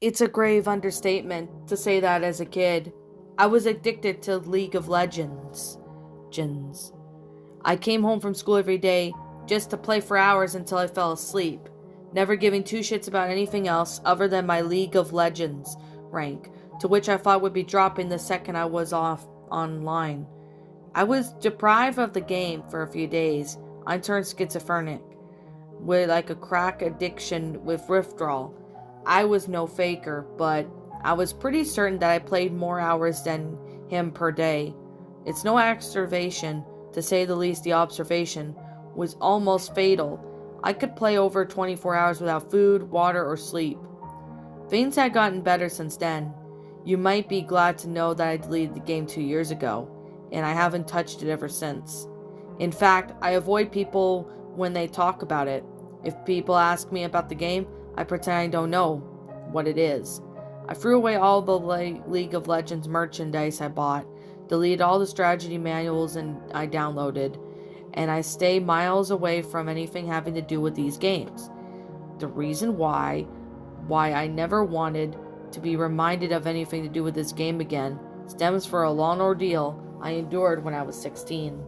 It's a grave understatement to say that as a kid. I was addicted to League of Legends. Jins. I came home from school every day just to play for hours until I fell asleep, never giving two shits about anything else other than my League of Legends rank, to which I thought would be dropping the second I was off online. I was deprived of the game for a few days. I turned schizophrenic, with like a crack addiction with withdrawal. I was no faker, but I was pretty certain that I played more hours than him per day. It's no observation, to say the least. The observation was almost fatal. I could play over 24 hours without food, water, or sleep. Things had gotten better since then. You might be glad to know that I deleted the game 2 years ago, and I haven't touched it ever since. In fact, I avoid people when they talk about it. If people ask me about the game, I pretend I don't know what it is. I threw away all the League of Legends merchandise I bought, deleted all the strategy manuals I downloaded, and I stay miles away from anything having to do with these games. The reason why I never wanted to be reminded of anything to do with this game again stems from a long ordeal I endured when I was 16.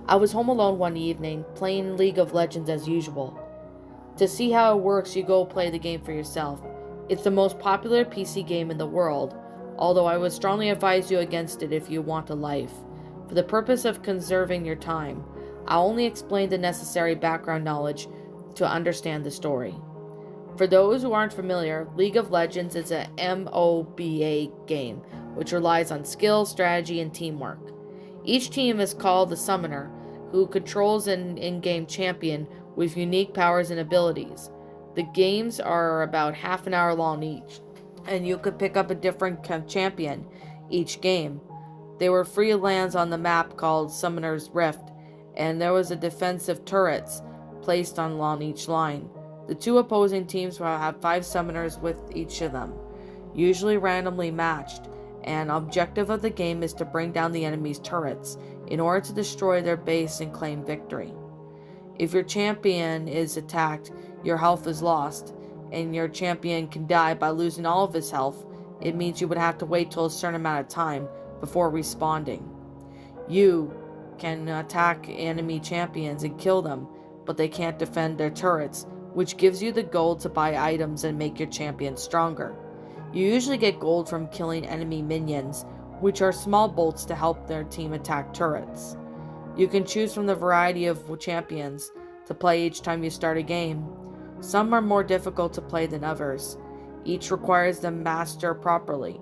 I was home alone one evening, playing League of Legends as usual. To see how it works, you go play the game for yourself. It's the most popular PC game in the world, although I would strongly advise you against it if you want a life. For the purpose of conserving your time, I'll only explain the necessary background knowledge to understand the story. For those who aren't familiar, League of Legends is a MOBA game, which relies on skill, strategy, and teamwork. Each team is called the Summoner, who controls an in-game champion with unique powers and abilities. The games are about half an hour long each, and you could pick up a different champion each game. There were free lands on the map called Summoner's Rift, and there was a defensive turrets placed along each line. The two opposing teams will have 5 summoners with each of them, usually randomly matched, and objective of the game is to bring down the enemy's turrets in order to destroy their base and claim victory. If your champion is attacked, your health is lost, and your champion can die by losing all of his health. It means you would have to wait till a certain amount of time before respawning. You can attack enemy champions and kill them, but they can't defend their turrets, which gives you the gold to buy items and make your champion stronger. You usually get gold from killing enemy minions, which are small bolts to help their team attack turrets. You can choose from the variety of champions to play each time you start a game. Some are more difficult to play than others. Each requires them master properly.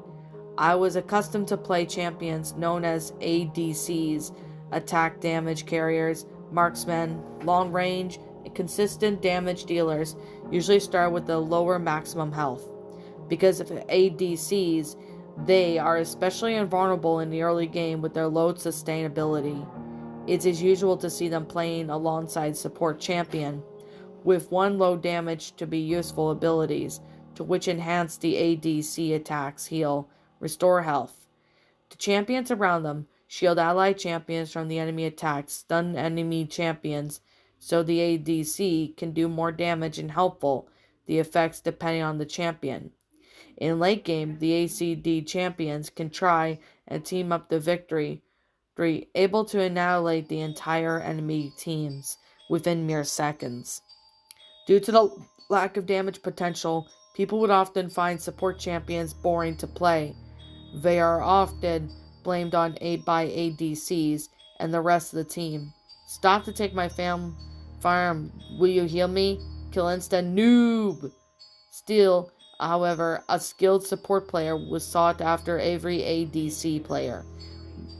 I was accustomed to play champions known as ADCs, attack damage carriers, marksmen, long range, and consistent damage dealers usually start with the lower maximum health. Because of ADCs, they are especially invulnerable in the early game with their low sustainability. It is usual to see them playing alongside support champion, with one low damage to be useful abilities, to which enhance the ADC attacks, heal, restore health. The champions around them shield allied champions from the enemy attacks, stun enemy champions, so the ADC can do more damage and helpful, the effects depending on the champion. In late game, the ACD champions can try and team up the victory, able to annihilate the entire enemy teams within mere seconds. Due to the lack of damage potential, people would often find support champions boring to play. They are often blamed on by ADCs and the rest of the team. Stop to take my farm. Will you heal me? Kill instant noob. Still, however, a skilled support player was sought after every ADC player,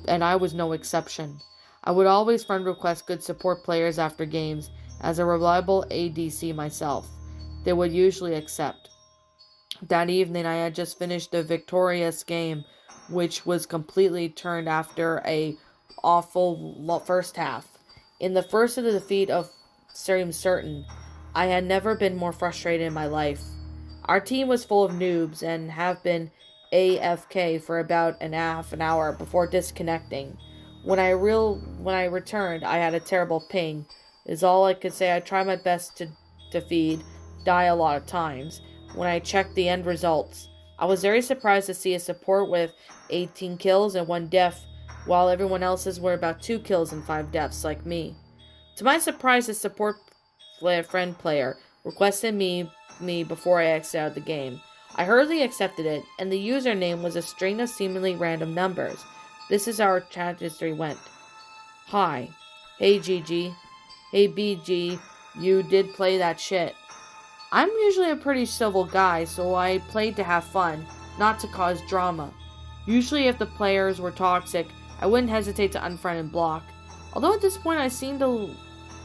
and I was no exception. I would always friend request good support players after games, as a reliable ADC myself. They would usually accept. That evening I had just finished a victorious game, which was completely turned after a awful first half. In the first of the defeat of seemed certain, I had never been more frustrated in my life. Our team was full of noobs and have been AFK for about half an hour before disconnecting. When I returned, I had a terrible ping. Is all I could say. I tried my best to feed, die a lot of times. When I checked the end results, I was very surprised to see a support with 18 kills and 1 death, while everyone else's were about 2 kills and 5 deaths, like me. To my surprise, the support friend player requested me before I exited out of the game. I hurriedly accepted it, and the username was a string of seemingly random numbers. This is how our chat history went. Hi. Hey GG. Hey BG. You did play that shit. I'm usually a pretty civil guy, so I played to have fun, not to cause drama. Usually if the players were toxic, I wouldn't hesitate to unfriend and block. Although at this point I seemed to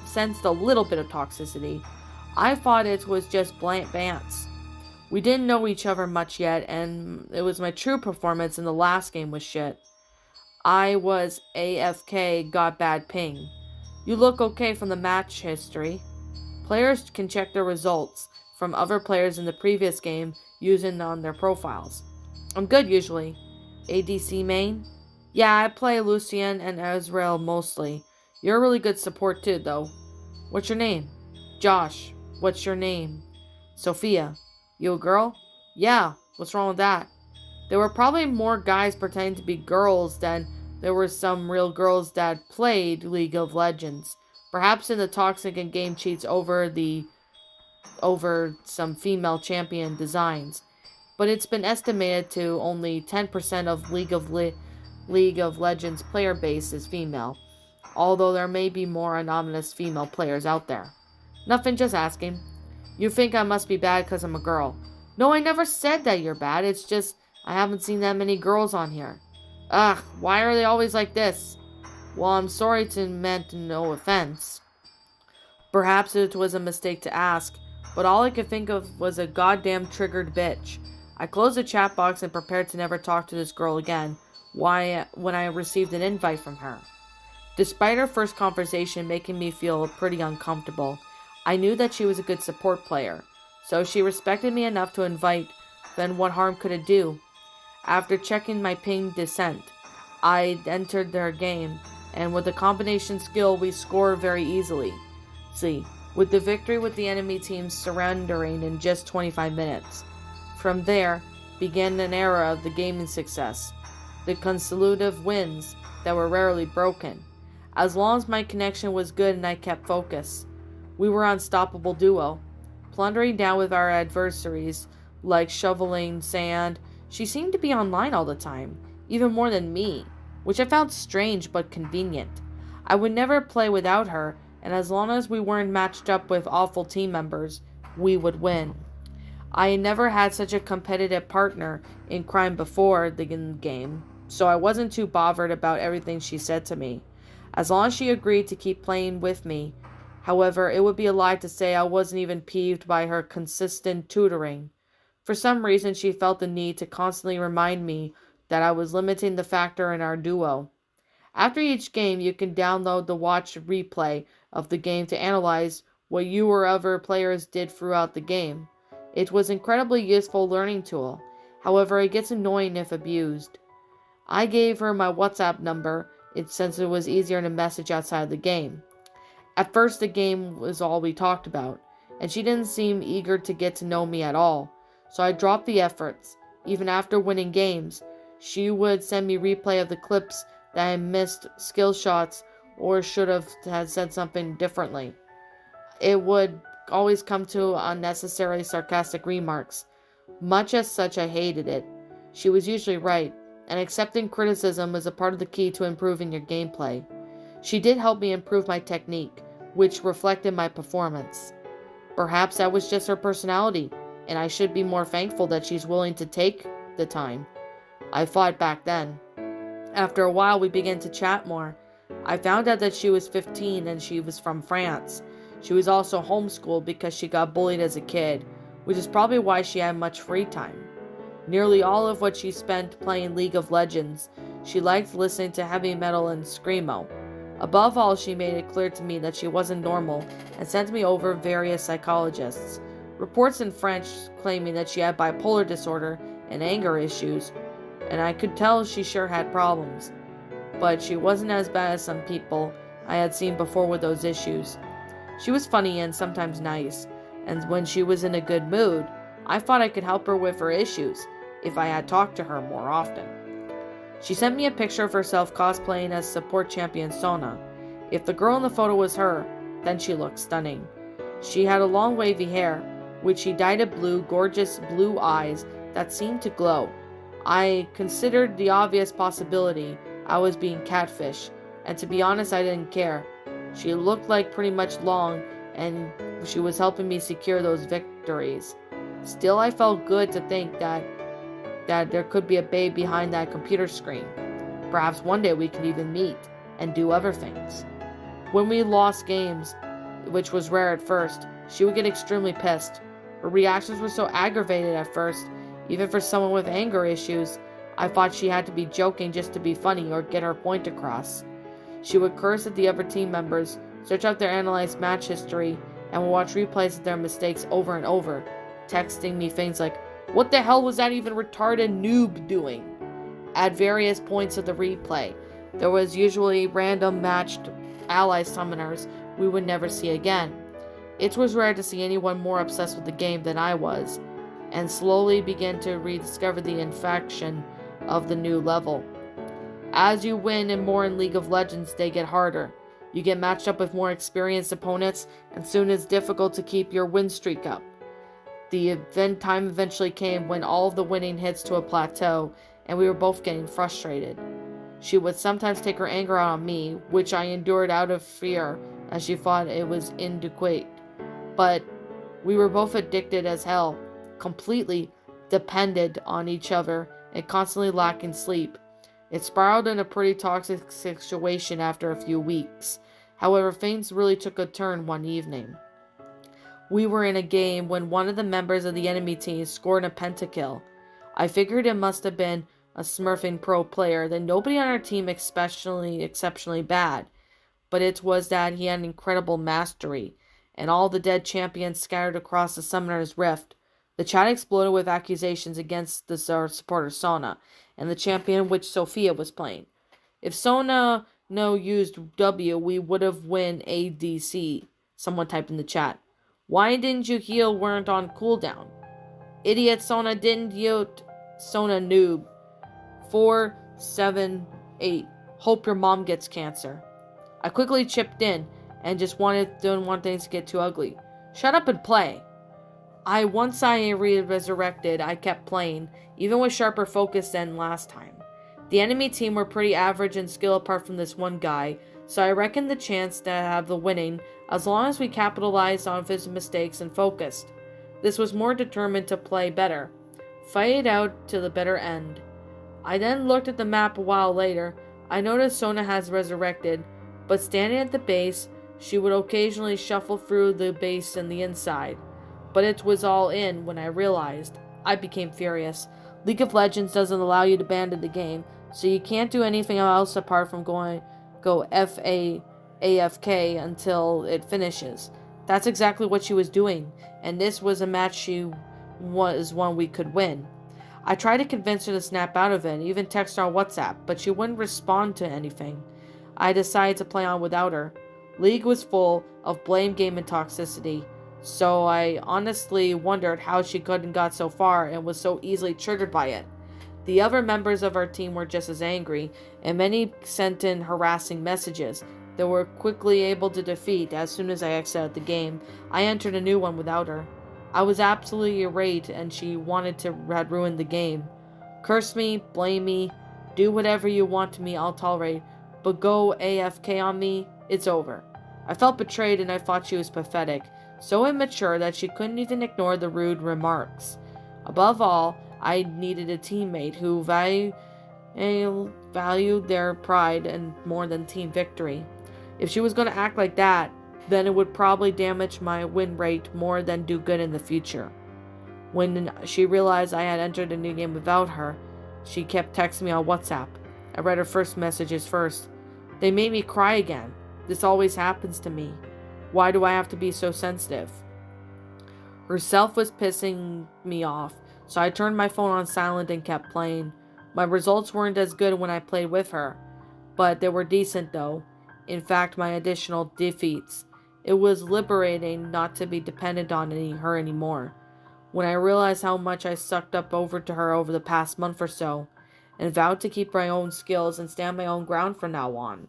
sense a little bit of toxicity. I thought it was just blank bants. We didn't know each other much yet, and it was my true performance in the last game was shit. I was AFK, got bad ping. You look okay from the match history. Players can check their results from other players in the previous game using on their profiles. I'm good usually. ADC main? Yeah, I play Lucian and Ezreal mostly. You're a really good support too, though. What's your name? Josh. What's your name? Sophia. You a girl? Yeah, what's wrong with that? There were probably more guys pretending to be girls than there were some real girls that played League of Legends. Perhaps in the toxic and game cheats over some female champion designs. But it's been estimated to only 10% of League of Legends player base is female, although there may be more anonymous female players out there. Nothing, just asking. You think I must be bad because I'm a girl. No, I never said that you're bad. It's just I haven't seen that many girls on here. Ugh, why are they always like this? Well, I'm sorry to meant no offense. Perhaps it was a mistake to ask, but all I could think of was a goddamn triggered bitch. I closed the chat box and prepared to never talk to this girl again when I received an invite from her. Despite our first conversation making me feel pretty uncomfortable, I knew that she was a good support player, so she respected me enough to invite, then what harm could it do? After checking my ping descent, I entered their game, and with the combination skill we scored very easily. With the victory with the enemy team surrendering in just 25 minutes. From there, began an era of the gaming success, the consecutive wins that were rarely broken. As long as my connection was good and I kept focus, we were an unstoppable duo, plundering down with our adversaries like shoveling sand. She seemed to be online all the time, even more than me, which I found strange but convenient. I would never play without her, and as long as we weren't matched up with awful team members, we would win. I had never had such a competitive partner in crime before the game, so I wasn't too bothered about everything she said to me, as long as she agreed to keep playing with me. However, it would be a lie to say I wasn't even peeved by her consistent tutoring. For some reason, she felt the need to constantly remind me that I was limiting the factor in our duo. After each game, you can download the watch replay of the game to analyze what you or other players did throughout the game. It was an incredibly useful learning tool. However, it gets annoying if abused. I gave her my WhatsApp number since it was easier to message outside of the game. At first, the game was all we talked about, and she didn't seem eager to get to know me at all, so I dropped the efforts. Even after winning games, she would send me replay of the clips that I missed skill shots or should have said something differently. It would always come to unnecessary sarcastic remarks. Much as such, I hated it. She was usually right, and accepting criticism is a part of the key to improving your gameplay. She did help me improve my technique, which reflected my performance. Perhaps that was just her personality, and I should be more thankful that she's willing to take the time. I thought back then. After a while, we began to chat more. I found out that she was 15 and she was from France. She was also homeschooled because she got bullied as a kid, which is probably why she had much free time. Nearly all of what she spent playing League of Legends, she liked listening to heavy metal and screamo. Above all, she made it clear to me that she wasn't normal and sent me over various psychologists. Reports in French claiming that she had bipolar disorder and anger issues, and I could tell she sure had problems. But she wasn't as bad as some people I had seen before with those issues. She was funny and sometimes nice, and when she was in a good mood, I thought I could help her with her issues, if I had talked to her more often. She sent me a picture of herself cosplaying as support champion Sona. If the girl in the photo was her, then she looked stunning. She had a long wavy hair, which she dyed a blue, gorgeous blue eyes that seemed to glow. I considered the obvious possibility I was being catfished, and to be honest, I didn't care. She looked like pretty much long, and she was helping me secure those victories. Still, I felt good to think that there could be a babe behind that computer screen. Perhaps one day we could even meet and do other things. When we lost games, which was rare at first, she would get extremely pissed. Her reactions were so aggravated at first, even for someone with anger issues. I thought she had to be joking just to be funny or get her point across. She would curse at the other team members, search out their analyzed match history, and would watch replays of their mistakes over and over, texting me things like, "What the hell was that even retarded noob doing?" At various points of the replay, there was usually random matched ally summoners we would never see again. It was rare to see anyone more obsessed with the game than I was, and slowly began to rediscover the infection of the new level. As you win and more in League of Legends, they get harder. You get matched up with more experienced opponents, and soon it's difficult to keep your win streak up. The event time eventually came when all of the winning hits to a plateau, and we were both getting frustrated. She would sometimes take her anger out on me, which I endured out of fear, as she thought it was inadequate. But we were both addicted as hell, completely dependent on each other, and constantly lacking sleep. It spiraled in a pretty toxic situation after a few weeks. However, things really took a turn one evening. We were in a game when one of the members of the enemy team scored a pentakill. I figured it must have been a smurfing pro player, that nobody on our team exceptionally bad, but it was that he had incredible mastery, and all the dead champions scattered across the Summoner's Rift. The chat exploded with accusations against the supporter Sona, and the champion which Sophia was playing. If Sona no used W, we would have win ADC, someone typed in the chat. Why didn't you heal weren't on cooldown? Idiot Sona didn't ute Sona noob. 478. Hope your mom gets cancer. I quickly chipped in and just didn't want things to get too ugly. Shut up and play. Once I resurrected, I kept playing, even with sharper focus than last time. The enemy team were pretty average in skill apart from this one guy, so I reckoned the chance to have the winning as long as we capitalized on his mistakes and focused. This was more determined to play better, fight it out to the better end. I then looked at the map a while later. I noticed Sona has resurrected, but standing at the base, she would occasionally shuffle through the base and the inside. But it was all in when I realized. I became furious. League of Legends doesn't allow you to abandon the game, so you can't do anything else apart from go AFK until it finishes. That's exactly what she was doing, and this was a match one we could win. I tried to convince her to snap out of it, even text her on WhatsApp, but she wouldn't respond to anything. I decided to play on without her. League was full of blame game and toxicity, so I honestly wondered how she could have got so far and was so easily triggered by it. The other members of our team were just as angry, and many sent in harassing messages that were quickly able to defeat. As soon as I exited the game, I entered a new one without her. I was absolutely irate, and she had ruined the game. Curse me, blame me, do whatever you want to me, I'll tolerate, but go AFK on me, it's over. I felt betrayed, and I thought she was pathetic, so immature that she couldn't even ignore the rude remarks. Above all, I needed a teammate who valued their pride and more than team victory. If she was going to act like that, then it would probably damage my win rate more than do good in the future. When she realized I had entered a new game without her, she kept texting me on WhatsApp. I read her first messages first. They made me cry again. This always happens to me. Why do I have to be so sensitive? Herself was pissing me off, so I turned my phone on silent and kept playing. My results weren't as good when I played with her, but they were decent though. In fact, my additional defeats. It was liberating not to be dependent on her anymore. when I realized how much I sucked up over to her over the past month or so, and vowed to keep my own skills and stand my own ground from now on.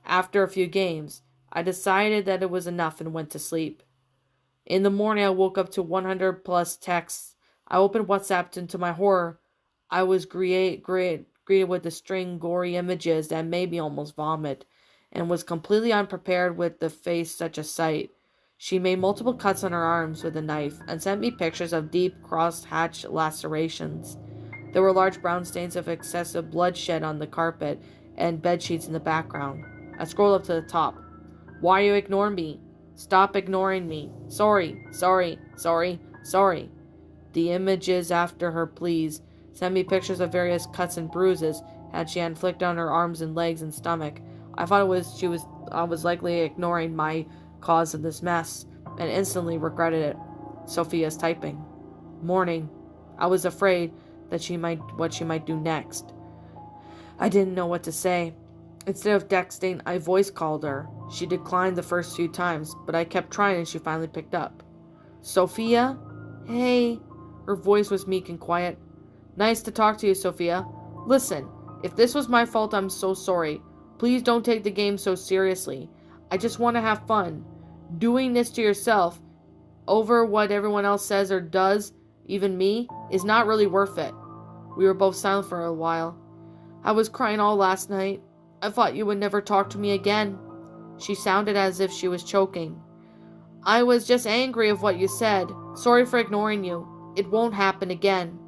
After a few games, I decided that it was enough and went to sleep. In the morning, I woke up to 100 plus texts. I opened WhatsApp, and to my horror, I was greeted with the string gory images that made me almost vomit, and was completely unprepared with to face such a sight. She made multiple cuts on her arms with a knife and sent me pictures of deep cross-hatch lacerations. There were large brown stains of excessive bloodshed on the carpet and bedsheets in the background. I scrolled up to the top. Why are you ignoring me? Stop ignoring me. Sorry, sorry, sorry, sorry. The images after her pleas sent me pictures of various cuts and bruises had she inflicted on her arms and legs and stomach. I thought I was likely ignoring my cause of this mess, and instantly regretted it. Sophia's typing. Morning. I was afraid that what she might do next. I didn't know what to say. Instead of texting, I voice called her. She declined the first few times, but I kept trying and she finally picked up. Sophia? Hey. Her voice was meek and quiet. Nice to talk to you, Sophia. Listen, if this was my fault, I'm so sorry. Please don't take the game so seriously. I just want to have fun. Doing this to yourself, over what everyone else says or does, even me, is not really worth it. We were both silent for a while. I was crying all last night. I thought you would never talk to me again. She sounded as if she was choking. I was just angry of what you said. Sorry for ignoring you. It won't happen again.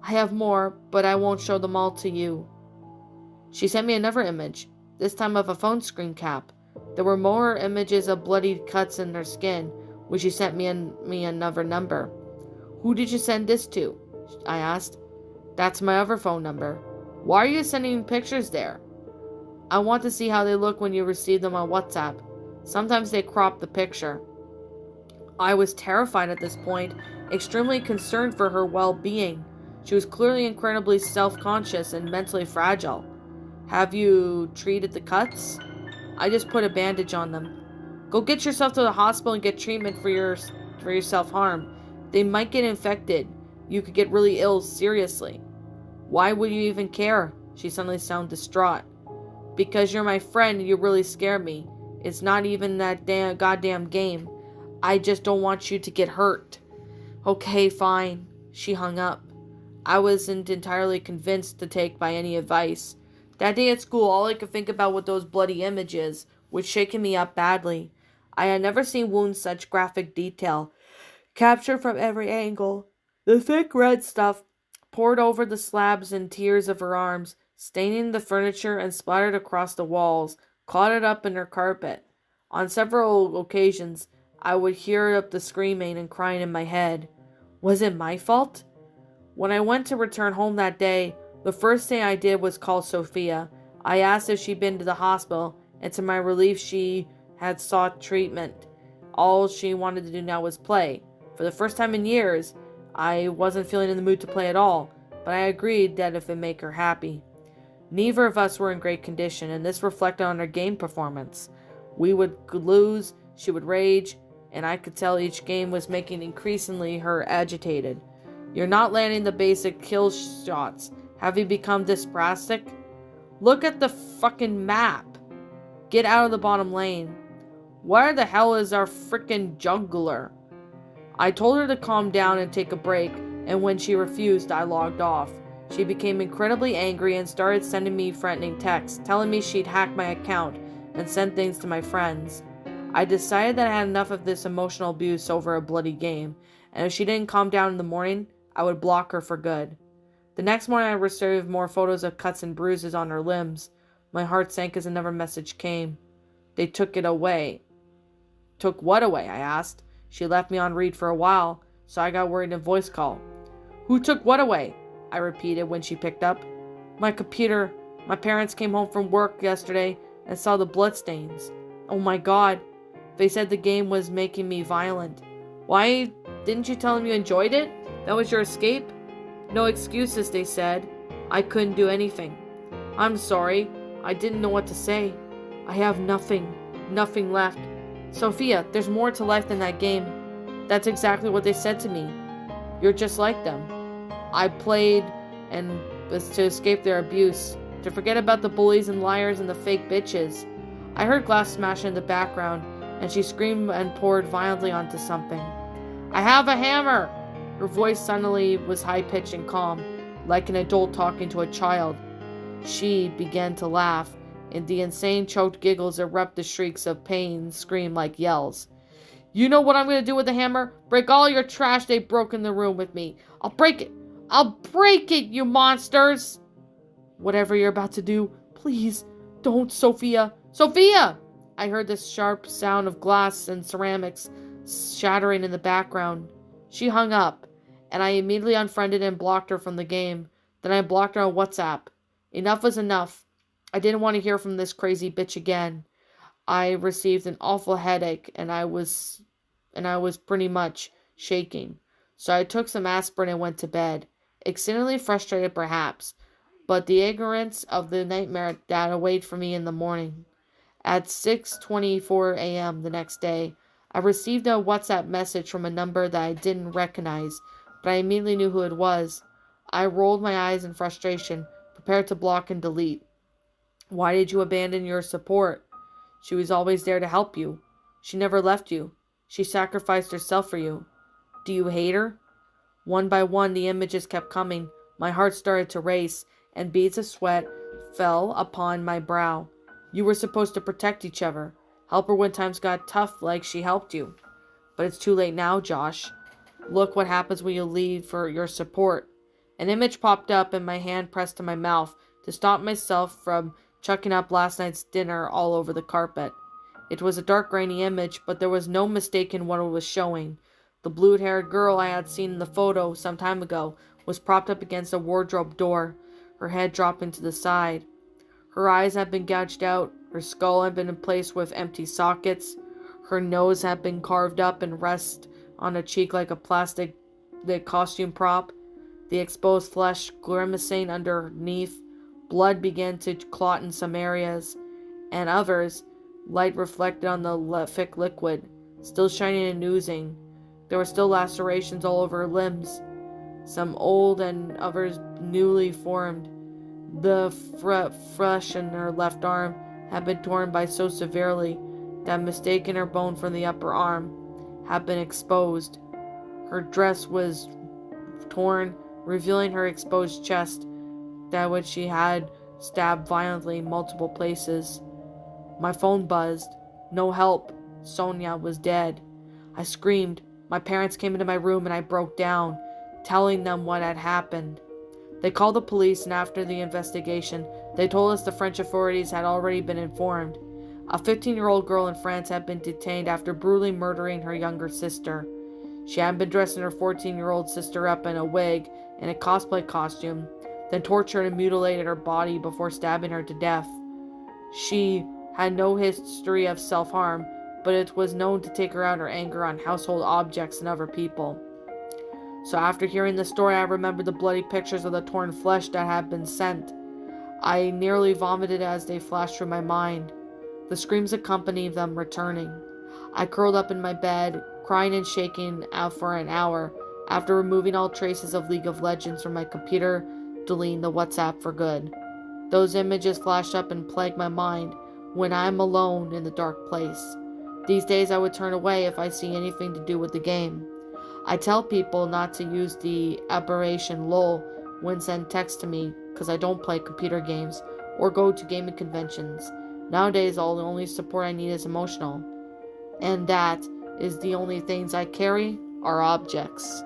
I have more, but I won't show them all to you. She sent me another image, this time of a phone screen cap. There were more images of bloody cuts in her skin, when she sent me another number. Who did you send this to? I asked. That's my other phone number. Why are you sending pictures there? I want to see how they look when you receive them on WhatsApp. Sometimes they crop the picture. I was terrified at this point, extremely concerned for her well-being. She was clearly incredibly self-conscious and mentally fragile. Have you treated the cuts? I just put a bandage on them. Go get yourself to the hospital and get treatment for your self-harm. They might get infected. You could get really ill seriously. Why would you even care? She suddenly sounded distraught. Because you're my friend and you really scare me. It's not even that goddamn game. I just don't want you to get hurt. Okay, fine. She hung up. I wasn't entirely convinced to take by any advice. That day at school, all I could think about were those bloody images, which shaken me up badly. I had never seen wounds such graphic detail, captured from every angle. The thick red stuff poured over the slabs and tiers of her arms, staining the furniture and splattered across the walls, clotted up in her carpet. On several occasions, I would hear up the screaming and crying in my head. Was it my fault? When I went to return home that day, the first thing I did was call Sophia. I asked if she'd been to the hospital, and to my relief she had sought treatment. All she wanted to do now was play. For the first time in years, I wasn't feeling in the mood to play at all, but I agreed that if it made her happy. Neither of us were in great condition, and this reflected on our game performance. We would lose, she would rage, and I could tell each game was making increasingly her agitated. You're not landing the basic kill shots. Have you become dyspraxic? Look at the fucking map. Get out of the bottom lane. Where the hell is our frickin' juggler? I told her to calm down and take a break, and when she refused, I logged off. She became incredibly angry and started sending me threatening texts, telling me she'd hack my account and send things to my friends. I decided that I had enough of this emotional abuse over a bloody game, and if she didn't calm down in the morning, I would block her for good. The next morning I received more photos of cuts and bruises on her limbs. My heart sank as another message came. They took it away. Took what away? I asked. She left me on read for a while, so I got worried in voice call. Who took what away? I repeated when she picked up. My computer. My parents came home from work yesterday and saw the bloodstains. Oh my god. They said the game was making me violent. Why didn't you tell them you enjoyed it? That was your escape? No excuses, they said. I couldn't do anything. I'm sorry. I didn't know what to say. I have nothing left. Sophia, there's more to life than that game. That's exactly what they said to me. You're just like them. I played and was to escape their abuse, to forget about the bullies and liars and the fake bitches. I heard glass smash in the background, and she screamed and poured violently onto something. I have a hammer! Her voice suddenly was high-pitched and calm, like an adult talking to a child. She began to laugh, and the insane choked giggles erupted shrieks of pain, screamed like yells. You know what I'm going to do with the hammer? Break all your trash they broke in the room with me. I'll break it! I'll break it, you monsters! Whatever you're about to do, please don't, Sophia. Sophia! I heard the sharp sound of glass and ceramics shattering in the background. She hung up, and I immediately unfriended and blocked her from the game. Then I blocked her on WhatsApp. Enough was enough. I didn't want to hear from this crazy bitch again. I received an awful headache, and I was pretty much shaking. So I took some aspirin and went to bed, exceedingly frustrated perhaps, but the ignorance of the nightmare that awaited for me in the morning. At 6:24 a.m. the next day, I received a WhatsApp message from a number that I didn't recognize, but I immediately knew who it was. I rolled my eyes in frustration, prepared to block and delete. Why did you abandon your support? She was always there to help you. She never left you. She sacrificed herself for you. Do you hate her? One by one, the images kept coming. My heart started to race, and beads of sweat fell upon my brow. You were supposed to protect each other. Help her when times got tough like she helped you. But it's too late now, Josh. Look what happens when you leave for your support. An image popped up and my hand pressed to my mouth to stop myself from chucking up last night's dinner all over the carpet. It was a dark, grainy image, but there was no mistaking what it was showing. The blue-haired girl I had seen in the photo some time ago was propped up against a wardrobe door, her head dropping to the side. Her eyes had been gouged out, her skull had been in place with empty sockets, her nose had been carved up and rests on a cheek like a plastic costume prop. The exposed flesh grimacing underneath, blood began to clot in some areas, and others, light reflected on the thick liquid, still shining and oozing. There were still lacerations all over her limbs, some old and others newly formed. The flesh in her left arm had been torn by so severely that mistaking her bone from the upper arm had been exposed. Her dress was torn, revealing her exposed chest, that which she had stabbed violently in multiple places. My phone buzzed. No help. Sonia was dead. I screamed. My parents came into my room and I broke down, telling them what had happened. They called the police, and after the investigation, they told us the French authorities had already been informed. A 15-year-old girl in France had been detained after brutally murdering her younger sister. She had been dressing her 14-year-old sister up in a wig and a cosplay costume, then tortured and mutilated her body before stabbing her to death. She had no history of self-harm, but it was known to take her out her anger on household objects and other people. So after hearing the story, I remembered the bloody pictures of the torn flesh that had been sent. I nearly vomited as they flashed through my mind. The screams accompanied them returning. I curled up in my bed, crying and shaking out for an hour, after removing all traces of League of Legends from my computer, deleting the WhatsApp for good. Those images flash up and plague my mind when I am alone in the dark place. These days I would turn away if I see anything to do with the game. I tell people not to use the aberration LOL when send text to me because I don't play computer games or go to gaming conventions. Nowadays all the only support I need is emotional. And that is the only things I carry are objects.